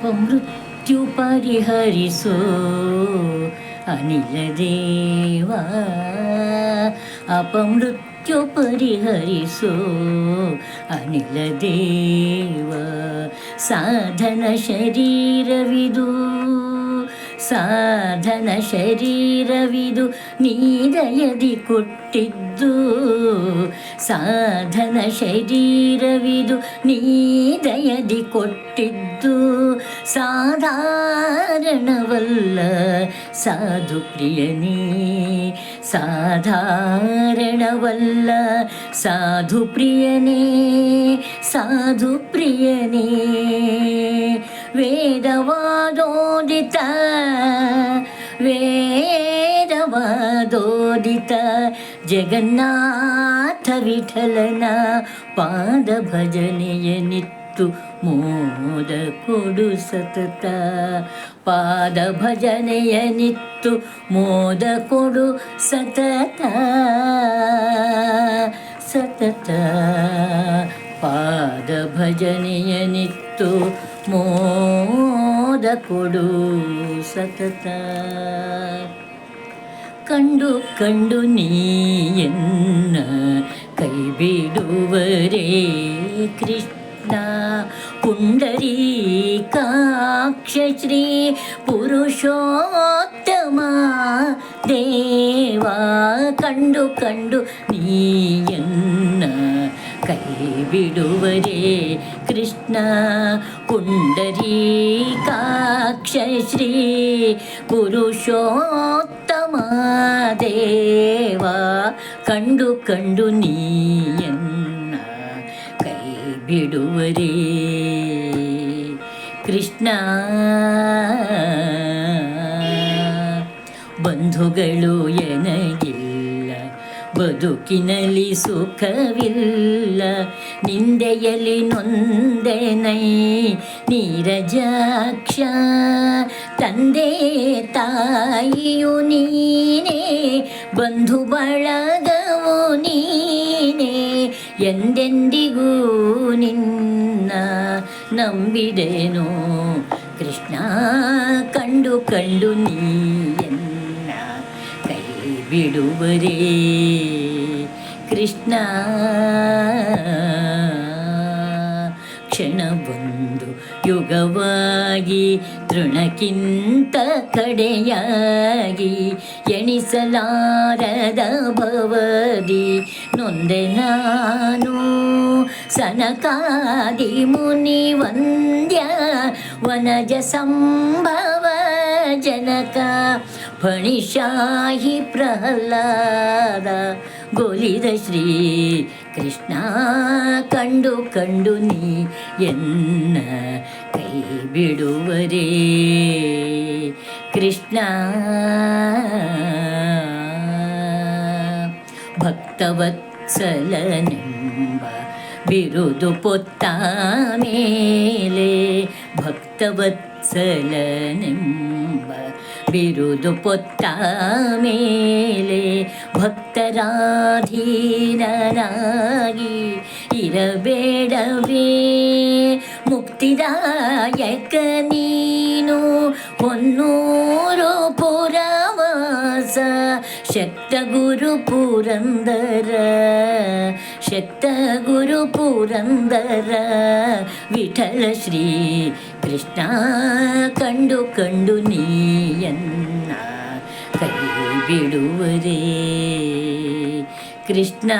ಅಪಮೃತ್ಯು ಪರಿಹರಿಸೋ ಅನಿಲ ದೇವ, ಅಪಮೃತ್ಯು ಪರಿಹರಿಸೋ ಅನಿಲ ದೇವ. ಸಾಧನ ಶರೀರವಿದು, ಸಾಧನ ಶರೀರವಿದು ನೀದಯದಿ ಕೊಟ್ಟಿದ್ದು, ಸಾಧನ ಶರೀರವಿದು ನೀದಯದಿ ಕೊಟ್ಟಿದ್ದು. ಸಾಧಾರಣವಲ್ಲ ಸಾಧು ಪ್ರಿಯನೇ, ಸಾಧಾರಣವಲ್ಲ ಸಾಧು ಪ್ರಿಯನೇ, ಸಾಧು ಪ್ರಿಯನೇ. ವೇದವಾದೋದಿತ, ವೇದವಾದೋದಿತ ಜಗನ್ನಾಥ ವಿಠಲನ ಪಾದ ಭಜನೆಯ ನಿತ್ತು ಮೋದ ಕೊಡು ಸತತ, ಪಾದ ಭಜನೆಯ ನಿತ್ತು ಮೋದ ಕೊಡು ಸತತ ಸತತ. ಪಾದ ಭಜನೆಯ ನಿತ್ತು ಮೋದ ಕೊಡು ಸತತ. ಕಂಡು ಕಂಡು ನೀಯನ್ನ ಕೈ ಬಿಡುವರೇ ಕೃಷ್ಣ, ಪುಂಡರೀಕಾಕ್ಷ ಶ್ರೀ ಪುರುಷೋತ್ತಮ ದೇವ. ಕಂಡು ಕಂಡು ನೀಯನ್ನ ಕೈ ಬಿಡುವರೇ ಕೃಷ್ಣ, ಪುಂಡರೀಕಾಕ್ಷ ಶ್ರೀ ಪುರುಷೋತ್ತಮ ದೇವ. ಕಂಡು ಕಂಡು ನೀಯನ್ನ ಕೈ ಬಿಡುವರೇ ಕೃಷ್ಣ. ಬಂಧುಗಳು ಎನಗಿಲ್ಲ, ಬದುಕಿನಲ್ಲಿ ಸುಖವಿಲ್ಲ, ನಿಂದೆಯಲಿ ನೊಂದೆನೈ ನೀರಜಾಕ್ಷ. ತಂದೆ ತಾಯಿಯು ನೀನೇ, ಬಂಧು ಬಳಗವು ನೀನೇ, ಎಂದೆಂದಿಗೂ ನಿನ್ನ ನಂಬಿದೆನೋ ಕೃಷ್ಣ. ಕಂಡು ಕಂಡು ನೀಯನ್ನ ಕೈ ಬಿಡುವರೇ ಕೃಷ್ಣ. ಕ್ಷಣವೊಂದು ಯುಗವಾಗಿ ತೃಣಕ್ಕಿಂತ ಕಡೆಯಾಗಿ, ಎಣಿಸಲಾರದ ಭವದಿ ನೊಂದೆ ನಾನು. ಸನಕಾದಿ ಮುನಿ ವಂದ್ಯ ವನಜ ಸಂಭವ ಜನಕ, ಫಣಿಶಾಹಿ ಪ್ರಹ್ಲಾದ ಗೋಲಿದ ಶ್ರೀ ಕೃಷ್ಣ. ಕಂಡು ಕಂಡು ನೀ ಎನ್ನ ಕೈ ಬಿಡುವರೇ ಕೃಷ್ಣ. ಭಕ್ತವತ್ಸಲನೆಂಬ ಬಿರುದು ಪೊತ್ತ ಮೇಲೆ, ಭಕ್ತವತ್ಸಲನೆಂಬ ಬಿರುದು ಪೊತ್ತ ಮೇಲೆ, ಭಕ್ತರಾಧೀನನಾಗಿ ಇರಬೇಡವೇ ಮುಕ್ತಿದಾಯಕ ನೀನು. ಹೊನ್ನೂರು ಪುರವಾಸ ಶಕ್ತ ಗುರು ಪುರಂದರ, ಶಕ್ತ ಗುರು ಪುರಂದರ ವಿಠಲ ಶ್ರೀ ಕೃಷ್ಣ. ಕಂಡು ಕಂಡು ನೀಯನ್ನ ಕೈ ಬಿಡುವರೇ ಕೃಷ್ಣ.